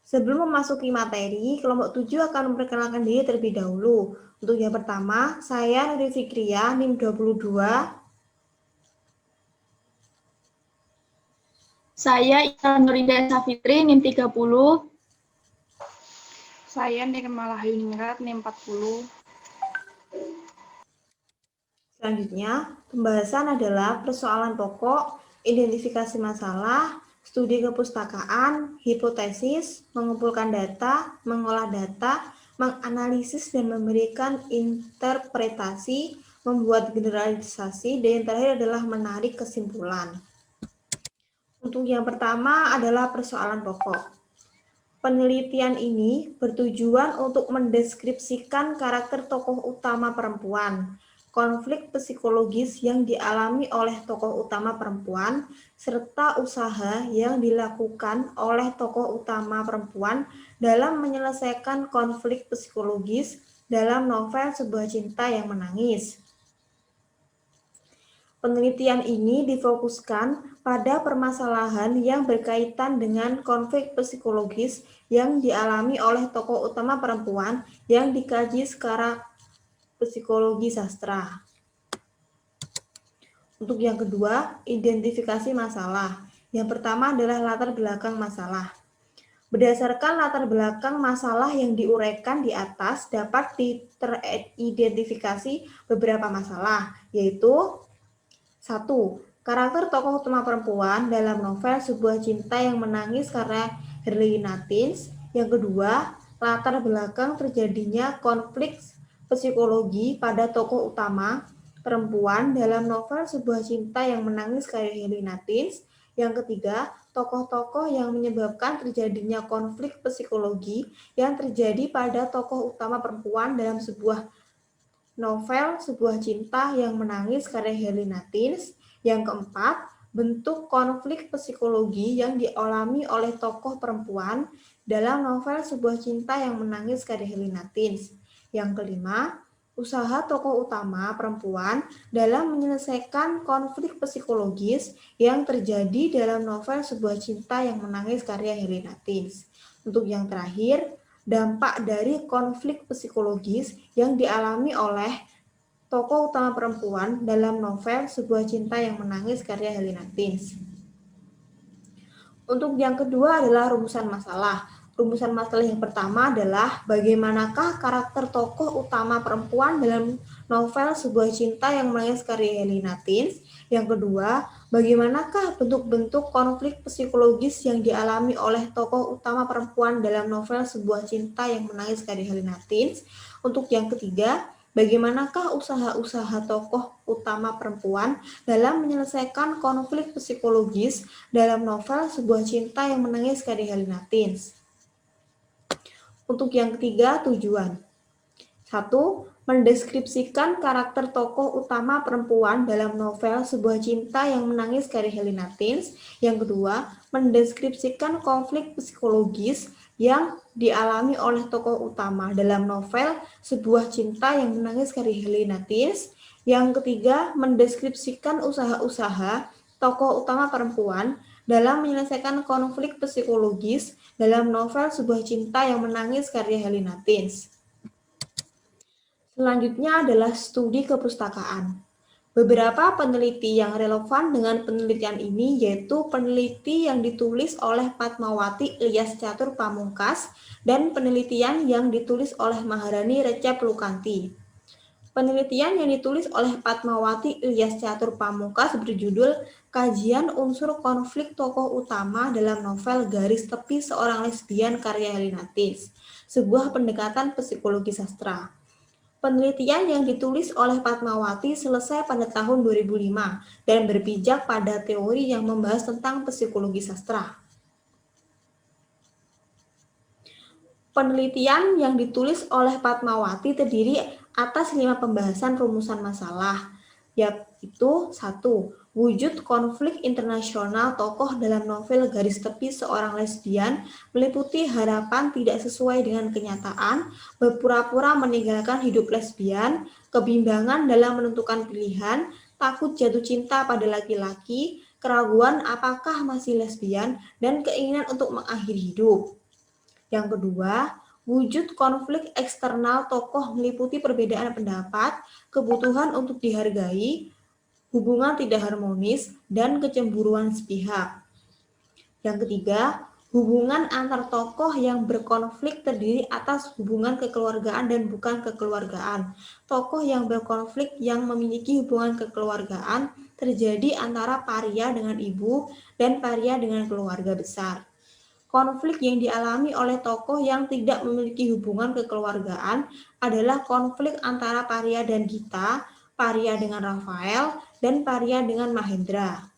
Sebelum memasuki materi, kelompok 7 akan memperkenalkan diri terlebih dahulu. Untuk yang pertama, saya Nuri Fikria, NIM 22. Saya Ika Nurinda Safitri, NIM 30. Saya Nirma Lahyuningrat, NIM 40. Selanjutnya, pembahasan adalah persoalan pokok, identifikasi masalah, studi kepustakaan, hipotesis, mengumpulkan data, mengolah data, menganalisis dan memberikan interpretasi, membuat generalisasi, dan yang terakhir adalah menarik kesimpulan. Untuk yang pertama adalah persoalan pokok. Penelitian ini bertujuan untuk mendeskripsikan karakter tokoh utama perempuan, konflik psikologis yang dialami oleh tokoh utama perempuan, serta usaha yang dilakukan oleh tokoh utama perempuan dalam menyelesaikan konflik psikologis dalam novel Sebuah Cinta yang Menangis. Penelitian ini difokuskan pada permasalahan yang berkaitan dengan konflik psikologis yang dialami oleh tokoh utama perempuan yang dikaji secara psikologi sastra. Untuk yang kedua, identifikasi masalah. Yang pertama adalah latar belakang masalah. Berdasarkan latar belakang masalah yang diuraikan di atas dapat teridentifikasi beberapa masalah, yaitu 1. Karakter tokoh utama perempuan dalam novel Sebuah Cinta yang Menangis karya Herlina Tins. Yang kedua, latar belakang terjadinya konflik psikologi pada tokoh utama perempuan dalam novel Sebuah Cinta yang Menangis karya Herlina Tins. Yang ketiga, tokoh-tokoh yang menyebabkan terjadinya konflik psikologi yang terjadi pada tokoh utama perempuan dalam sebuah novel Sebuah Cinta yang Menangis karya Herlina Tins. Yang keempat, bentuk konflik psikologi yang dialami oleh tokoh perempuan dalam novel Sebuah Cinta yang Menangis karya Herlina Tins. Yang kelima, usaha tokoh utama perempuan dalam menyelesaikan konflik psikologis yang terjadi dalam novel Sebuah Cinta yang Menangis karya Herlina Tins. Untuk yang terakhir, dampak dari konflik psikologis yang dialami oleh tokoh utama perempuan dalam novel Sebuah Cinta yang Menangis karya Herlina Tins. Untuk yang kedua adalah rumusan masalah. Rumusan masalah yang pertama adalah bagaimanakah karakter tokoh utama perempuan dalam novel Sebuah Cinta yang Menangis karya Herlina Tins. Yang kedua, bagaimanakah bentuk-bentuk konflik psikologis yang dialami oleh tokoh utama perempuan dalam novel Sebuah Cinta yang Menangis karya Herlina Tins. Untuk yang ketiga, bagaimanakah usaha-usaha tokoh utama perempuan dalam menyelesaikan konflik psikologis dalam novel Sebuah Cinta yang Menangis karya Herlina Tins. Untuk yang ketiga, tujuan. 1. Mendeskripsikan karakter tokoh utama perempuan dalam novel Sebuah Cinta yang Menangis karya Herlina Tins. Yang kedua, mendeskripsikan konflik psikologis yang dialami oleh tokoh utama dalam novel Sebuah Cinta yang Menangis karya Herlina Tins. Yang ketiga, mendeskripsikan usaha-usaha tokoh utama perempuan dalam menyelesaikan konflik psikologis dalam novel Sebuah Cinta yang Menangis karya Herlina Tins. Selanjutnya adalah studi kepustakaan. Beberapa peneliti yang relevan dengan penelitian ini yaitu peneliti yang ditulis oleh Padmawati Ilyas Catur Pamungkas dan penelitian yang ditulis oleh Maharani Recep Lukanti. Penelitian yang ditulis oleh Padmawati Ilyas Catur Pamungkas berjudul Kajian Unsur Konflik Tokoh Utama dalam Novel Garis Tepi Seorang Lesbian karya Herlina Tins, sebuah pendekatan psikologi sastra. Penelitian yang ditulis oleh Padmawati selesai pada tahun 2005 dan berpijak pada teori yang membahas tentang psikologi sastra. Penelitian yang ditulis oleh Padmawati terdiri atas 5 pembahasan rumusan masalah, yaitu 1. Wujud konflik internasional tokoh dalam novel Garis Tepi Seorang Lesbian meliputi harapan tidak sesuai dengan kenyataan, berpura-pura meninggalkan hidup lesbian, kebimbangan dalam menentukan pilihan, takut jatuh cinta pada laki-laki, keraguan apakah masih lesbian, dan keinginan untuk mengakhiri hidup. Yang kedua, wujud konflik eksternal tokoh meliputi perbedaan pendapat, kebutuhan untuk dihargai, hubungan tidak harmonis, dan kecemburuan sepihak. Yang ketiga, hubungan antar tokoh yang berkonflik terdiri atas hubungan kekeluargaan dan bukan kekeluargaan. Tokoh yang berkonflik yang memiliki hubungan kekeluargaan terjadi antara paria dengan ibu dan paria dengan keluarga besar. Konflik yang dialami oleh tokoh yang tidak memiliki hubungan kekeluargaan adalah konflik antara paria dan Gita, paria dengan Rafael, dan paria dengan Mahendra.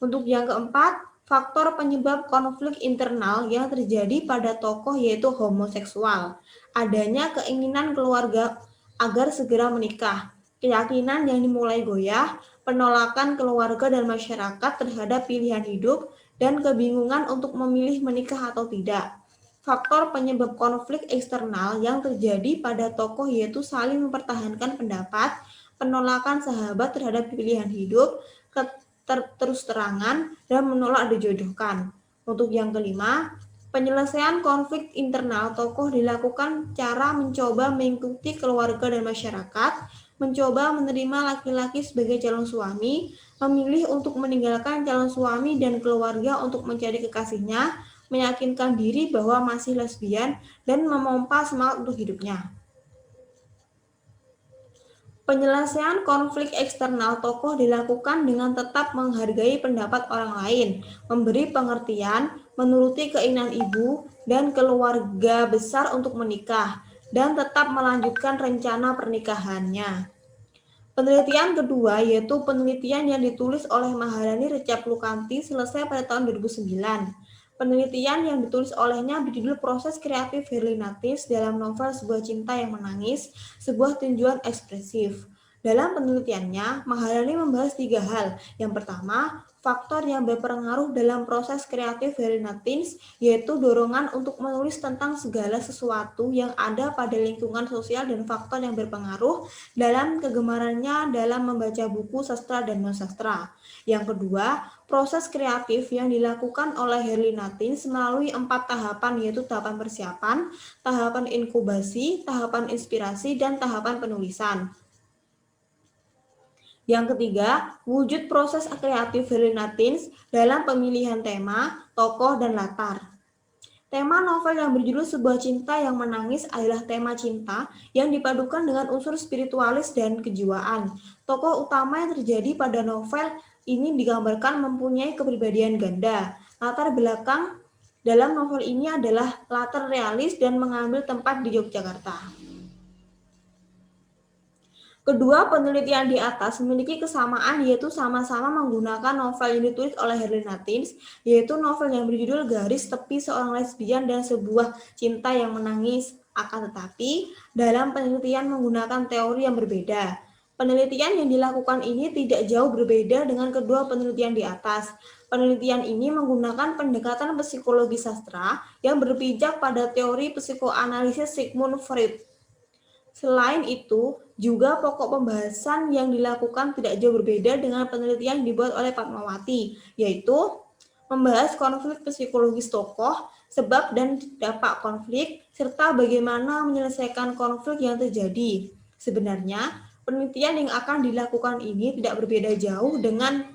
Untuk yang keempat, faktor penyebab konflik internal yang terjadi pada tokoh yaitu homoseksual. Adanya keinginan keluarga agar segera menikah, keyakinan yang dimulai goyah, penolakan keluarga dan masyarakat terhadap pilihan hidup, dan kebingungan untuk memilih menikah atau tidak. Faktor penyebab konflik eksternal yang terjadi pada tokoh yaitu saling mempertahankan pendapat, penolakan sahabat terhadap pilihan hidup, terus terangan, dan menolak dijodohkan. Untuk yang kelima, penyelesaian konflik internal tokoh dilakukan cara mencoba mengikuti keluarga dan masyarakat, mencoba menerima laki-laki sebagai calon suami, memilih untuk meninggalkan calon suami dan keluarga untuk mencari kekasihnya, meyakinkan diri bahwa masih lesbian, dan memompa semangat untuk hidupnya. Penyelesaian konflik eksternal tokoh dilakukan dengan tetap menghargai pendapat orang lain, memberi pengertian, menuruti keinginan ibu dan keluarga besar untuk menikah, dan tetap melanjutkan rencana pernikahannya. Penelitian kedua yaitu penelitian yang ditulis oleh Maharani Recaplukanti selesai pada tahun 2009. Penelitian yang ditulis olehnya berjudul Proses Kreatif Herlinatis dalam novel Sebuah Cinta yang Menangis, sebuah tinjauan ekspresif. Dalam penelitiannya, Maharani membahas 3 hal. Yang pertama, faktor yang berpengaruh dalam proses kreatif Herlinatis, yaitu dorongan untuk menulis tentang segala sesuatu yang ada pada lingkungan sosial dan faktor yang berpengaruh dalam kegemarannya dalam membaca buku sastra dan non-sastra. Yang kedua, proses kreatif yang dilakukan oleh Herlinatis melalui 4 tahapan yaitu tahapan persiapan, tahapan inkubasi, tahapan inspirasi, dan tahapan penulisan. Yang ketiga, wujud proses kreatif Herlinatis dalam pemilihan tema, tokoh, dan latar. Tema novel yang berjudul Sebuah Cinta yang Menangis adalah tema cinta yang dipadukan dengan unsur spiritualis dan kejiwaan. Tokoh utama yang terjadi pada novel ini digambarkan mempunyai kepribadian ganda. Latar belakang dalam novel ini adalah latar realis dan mengambil tempat di Yogyakarta. Kedua penelitian di atas memiliki kesamaan yaitu sama-sama menggunakan novel yang ditulis oleh Herlinatis, yaitu novel yang berjudul Garis Tepi Seorang Lesbian dan Sebuah Cinta yang Menangis. Akan tetapi, dalam penelitian menggunakan teori yang berbeda. Penelitian yang dilakukan ini tidak jauh berbeda dengan kedua penelitian di atas. Penelitian ini menggunakan pendekatan psikologi sastra yang berpijak pada teori psikoanalisis Sigmund Freud. Selain itu, juga pokok pembahasan yang dilakukan tidak jauh berbeda dengan penelitian yang dibuat oleh Padmawati, yaitu membahas konflik psikologis tokoh, sebab dan dampak konflik, serta bagaimana menyelesaikan konflik yang terjadi. Sebenarnya, penelitian yang akan dilakukan ini tidak berbeda jauh dengan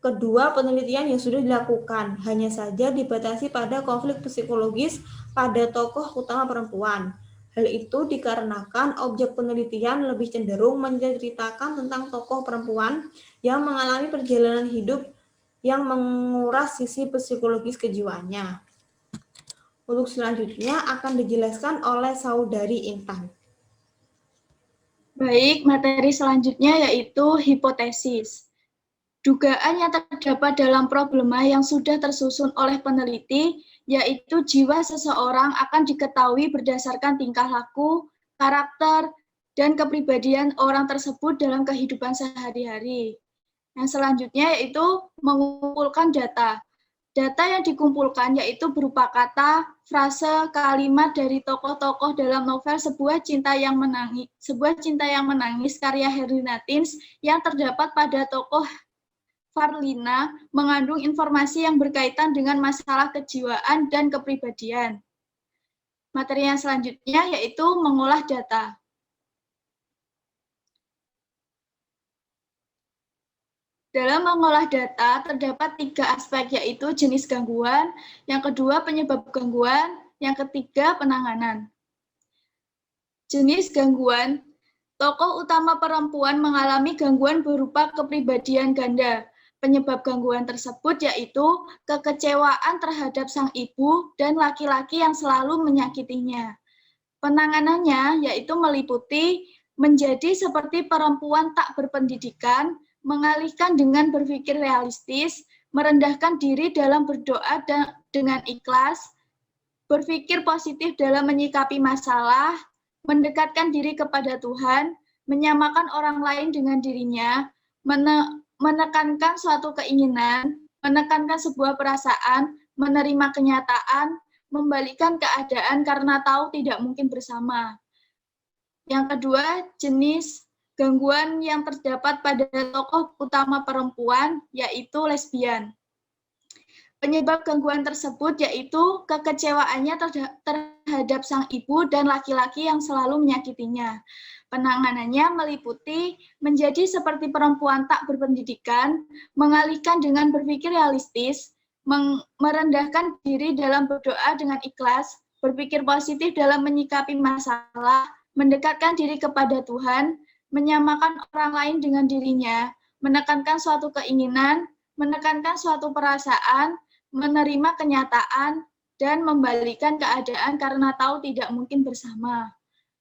kedua penelitian yang sudah dilakukan, hanya saja dibatasi pada konflik psikologis pada tokoh utama perempuan. Hal itu dikarenakan objek penelitian lebih cenderung menceritakan tentang tokoh perempuan yang mengalami perjalanan hidup yang menguras sisi psikologis kejiwaannya. Untuk selanjutnya akan dijelaskan oleh Saudari Intan. Baik, materi selanjutnya yaitu hipotesis. Dugaan yang terdapat dalam problema yang sudah tersusun oleh peneliti, yaitu jiwa seseorang akan diketahui berdasarkan tingkah laku, karakter, dan kepribadian orang tersebut dalam kehidupan sehari-hari. Yang selanjutnya yaitu mengumpulkan data. Data yang dikumpulkan yaitu berupa kata, frase, kalimat dari tokoh-tokoh dalam novel Sebuah Cinta yang Menangis karya Herlinatis yang terdapat pada tokoh Farlina mengandung informasi yang berkaitan dengan masalah kejiwaan dan kepribadian. Materi yang selanjutnya yaitu mengolah data. Dalam mengolah data, terdapat 3 aspek, yaitu jenis gangguan, yang kedua penyebab gangguan, yang ketiga penanganan. Jenis gangguan, tokoh utama perempuan mengalami gangguan berupa kepribadian ganda. Penyebab gangguan tersebut yaitu kekecewaan terhadap sang ibu dan laki-laki yang selalu menyakitinya. Penanganannya yaitu meliputi menjadi seperti perempuan tak berpendidikan, mengalihkan dengan berpikir realistis, merendahkan diri dalam berdoa dengan ikhlas, berpikir positif dalam menyikapi masalah, mendekatkan diri kepada Tuhan, menyamakan orang lain dengan dirinya, menekankan suatu keinginan, menekankan sebuah perasaan, menerima kenyataan, membalikkan keadaan karena tahu tidak mungkin bersama. Yang kedua, jenis gangguan yang terdapat pada tokoh utama perempuan, yaitu lesbian. Penyebab gangguan tersebut yaitu kekecewaannya terhadap sang ibu dan laki-laki yang selalu menyakitinya. Penanganannya meliputi menjadi seperti perempuan tak berpendidikan, mengalihkan dengan berpikir realistis, merendahkan diri dalam berdoa dengan ikhlas, berpikir positif dalam menyikapi masalah, mendekatkan diri kepada Tuhan, menyamakan orang lain dengan dirinya, menekankan suatu keinginan, menekankan suatu perasaan, menerima kenyataan, dan membalikan keadaan karena tahu tidak mungkin bersama.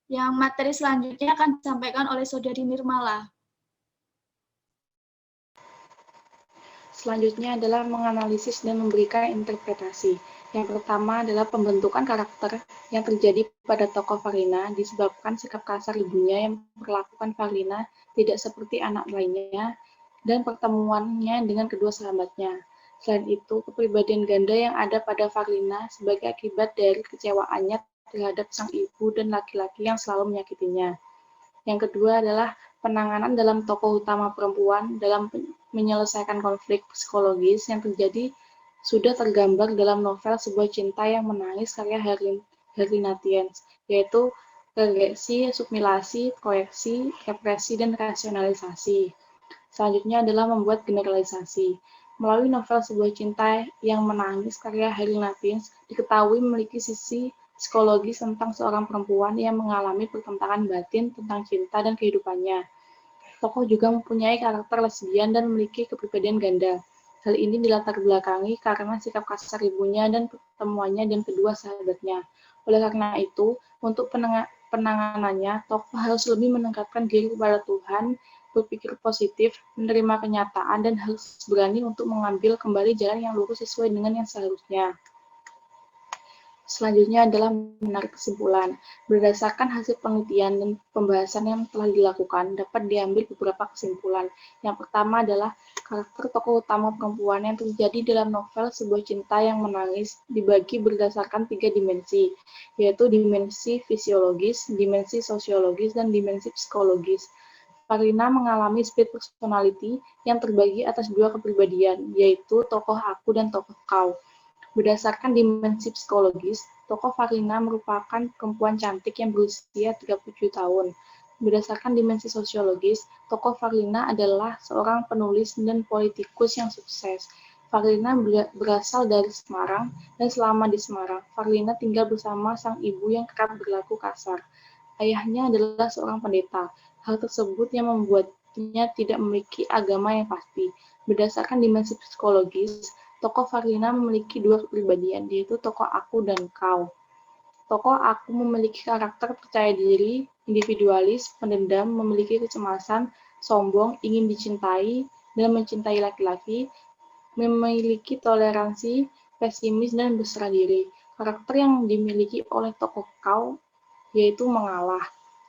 Yang materi selanjutnya akan disampaikan oleh Saudari Nirmala. Selanjutnya adalah menganalisis dan memberikan interpretasi. Yang pertama adalah pembentukan karakter yang terjadi pada tokoh Farlina disebabkan sikap kasar ibunya yang memperlakukan Farlina tidak seperti anak lainnya dan pertemuannya dengan kedua sahabatnya. Selain itu, kepribadian ganda yang ada pada Farlina sebagai akibat dari kecewaannya terhadap sang ibu dan laki-laki yang selalu menyakitinya. Yang kedua adalah penanganan dalam tokoh utama perempuan dalam menyelesaikan konflik psikologis yang terjadi sudah tergambar dalam novel Sebuah Cinta yang Menangis karya Herlina Tiens, yaitu regresi, sublimasi, proyeksi, represi, dan rasionalisasi. Selanjutnya adalah membuat generalisasi. Melalui novel Sebuah Cinta yang Menangis karya Herlina Tiens, diketahui memiliki sisi psikologis tentang seorang perempuan yang mengalami pertentangan batin tentang cinta dan kehidupannya. Tokoh juga mempunyai karakter lesbian dan memiliki kepribadian ganda. Hal ini dilatar belakangi karena sikap kasar ibunya dan pertemuannya dan kedua sahabatnya. Oleh karena itu, untuk penanganannya, tokoh harus lebih mendekatkan diri kepada Tuhan, berpikir positif, menerima kenyataan, dan harus berani untuk mengambil kembali jalan yang lurus sesuai dengan yang seharusnya. Selanjutnya adalah menarik kesimpulan. Berdasarkan hasil penelitian dan pembahasan yang telah dilakukan, dapat diambil beberapa kesimpulan. Yang pertama adalah karakter tokoh utama perempuan yang terjadi dalam novel Sebuah Cinta yang Menangis dibagi berdasarkan 3 dimensi, yaitu dimensi fisiologis, dimensi sosiologis, dan dimensi psikologis. Farlina mengalami split personality yang terbagi atas 2 kepribadian, yaitu tokoh aku dan tokoh kau. Berdasarkan dimensi psikologis, tokoh Farlina merupakan perempuan cantik yang berusia 37 tahun. Berdasarkan dimensi sosiologis, tokoh Farlina adalah seorang penulis dan politikus yang sukses. Farlina berasal dari Semarang, dan selama di Semarang, Farlina tinggal bersama sang ibu yang kerap berlaku kasar. Ayahnya adalah seorang pendeta. Hal tersebut yang membuatnya tidak memiliki agama yang pasti. Berdasarkan dimensi psikologis, tokoh Farlina memiliki 2 kepribadian, yaitu tokoh aku dan kau. Tokoh aku memiliki karakter percaya diri, individualis, pendendam, memiliki kecemasan, sombong, ingin dicintai, dan mencintai laki-laki, memiliki toleransi, pesimis, dan berserah diri. Karakter yang dimiliki oleh tokoh kau yaitu mengalah.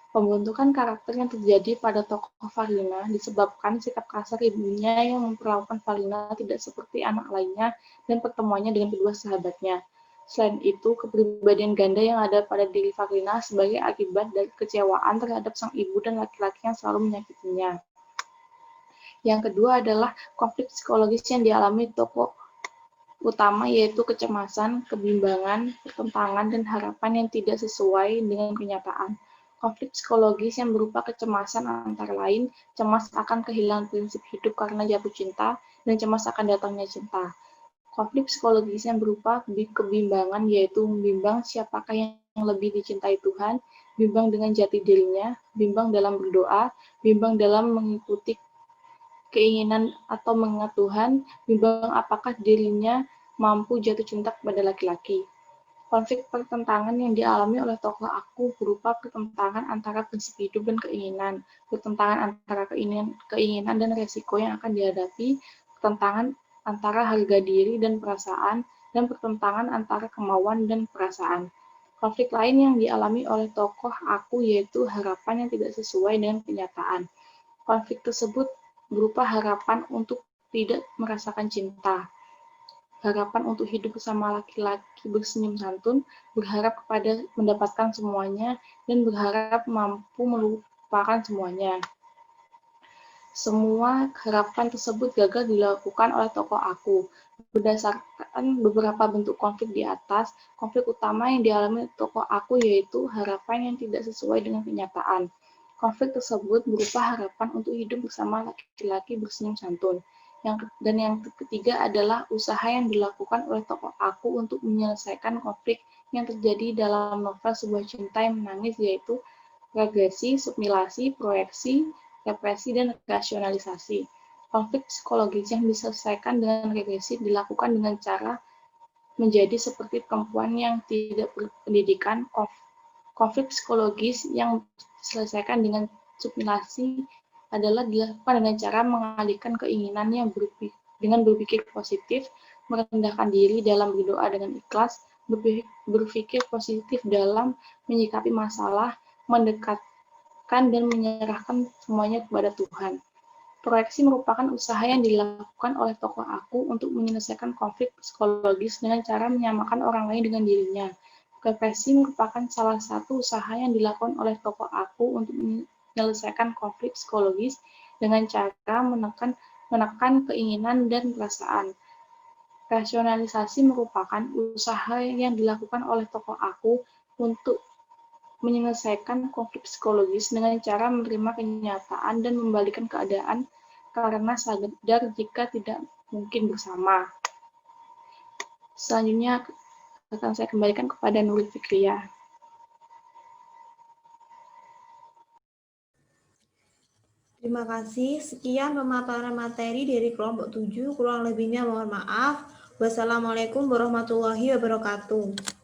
Pembentukan karakter yang terjadi pada tokoh Farlina disebabkan sikap kasar ibunya yang memperlakukan Farlina tidak seperti anak lainnya dan pertemuannya dengan kedua sahabatnya. Selain itu, kepribadian ganda yang ada pada diri Farlina sebagai akibat dari kecewaan terhadap sang ibu dan laki-laki yang selalu menyakitinya. Yang kedua adalah konflik psikologis yang dialami tokoh utama yaitu kecemasan, kebimbangan, pertentangan, dan harapan yang tidak sesuai dengan kenyataan. Konflik psikologis yang berupa kecemasan antara lain, cemas akan kehilangan prinsip hidup karena jatuh cinta, dan cemas akan datangnya cinta. Konflik psikologis yang berupa kebimbangan yaitu bimbang siapakah yang lebih dicintai Tuhan, bimbang dengan jati dirinya, bimbang dalam berdoa, bimbang dalam mengikuti keinginan atau mengingat Tuhan, bimbang apakah dirinya mampu jatuh cinta kepada laki-laki. Konflik pertentangan yang dialami oleh tokoh aku berupa pertentangan antara prinsip hidup dan keinginan, pertentangan antara keinginan dan resiko yang akan dihadapi, pertentangan antara harga diri dan perasaan, dan pertentangan antara kemauan dan perasaan. Konflik lain yang dialami oleh tokoh aku yaitu harapan yang tidak sesuai dengan kenyataan. Konflik tersebut berupa harapan untuk tidak merasakan cinta, harapan untuk hidup bersama laki-laki bersenyum santun, berharap kepada mendapatkan semuanya, dan berharap mampu melupakan semuanya. Semua harapan tersebut gagal dilakukan oleh tokoh aku. Berdasarkan beberapa bentuk konflik di atas, konflik utama yang dialami tokoh aku yaitu harapan yang tidak sesuai dengan kenyataan. Konflik tersebut berupa harapan untuk hidup bersama laki-laki bersenyum santun. Dan yang ketiga adalah usaha yang dilakukan oleh tokoh aku untuk menyelesaikan konflik yang terjadi dalam novel Sebuah Cinta yang Menangis, yaitu regresi, sublimasi, proyeksi, represi, dan rasionalisasi. Konflik psikologis yang diselesaikan dengan regresi dilakukan dengan cara menjadi seperti perempuan yang tidak berpendidikan. Konflik psikologis yang diselesaikan dengan sublimasi adalah dilakukan dengan cara mengalihkan keinginannya dengan berpikir positif, merendahkan diri dalam berdoa dengan ikhlas, berpikir positif dalam menyikapi masalah, mendekatkan dan menyerahkan semuanya kepada Tuhan. Proyeksi merupakan usaha yang dilakukan oleh tokoh aku untuk menyelesaikan konflik psikologis dengan cara menyamakan orang lain dengan dirinya. Represi merupakan salah satu usaha yang dilakukan oleh tokoh aku untuk menyelesaikan konflik psikologis dengan cara menekan keinginan dan perasaan. Rasionalisasi merupakan usaha yang dilakukan oleh tokoh aku untuk menyelesaikan konflik psikologis dengan cara menerima kenyataan dan membalikan keadaan karena sadar jika tidak mungkin bersama. Selanjutnya akan saya kembalikan kepada Nurul Fikriya. Terima kasih. Sekian pemaparan materi dari kelompok 7. Kurang lebihnya mohon maaf. Wassalamualaikum warahmatullahi wabarakatuh.